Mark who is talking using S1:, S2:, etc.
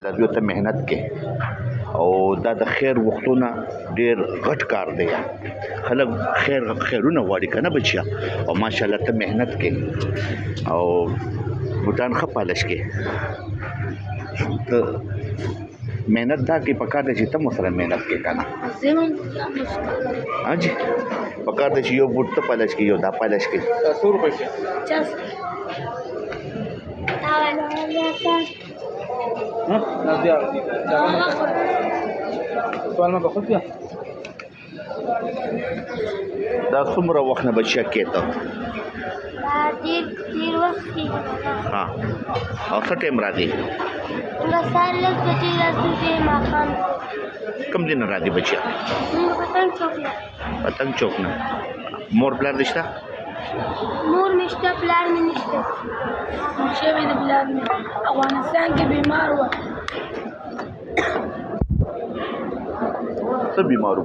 S1: لرګیو ته محنت کې او دا د خیر وختونه ډېر غټ کار دی خلک خیرونه غواړي که نه بچیا او ماشاءالله ته محنت کې او بوټان ښه پالش کې ته محنت دا کې پکار دی چې ته مو سره محنت کې که نه جی پکار دی چې یو بوټ ته پالش کې یو دا پالش کې
S2: 100 روپये سوال ما بخود بیا
S1: دا څومره وخت نه بچیا کې ته
S3: ډېر وخت کېږي
S1: ها او څه ټایم راځي
S3: سهار 10 بجې راځي ماښام
S1: کوم ځای نه راځي بچیا
S3: موږ پتنګ چوک نه
S1: پتنګ چوک نه مور پلار دې شته
S3: مور مې شته پلار مې نشته شوی د پلار مې افغانستان کې بیمار و
S1: څه بیمار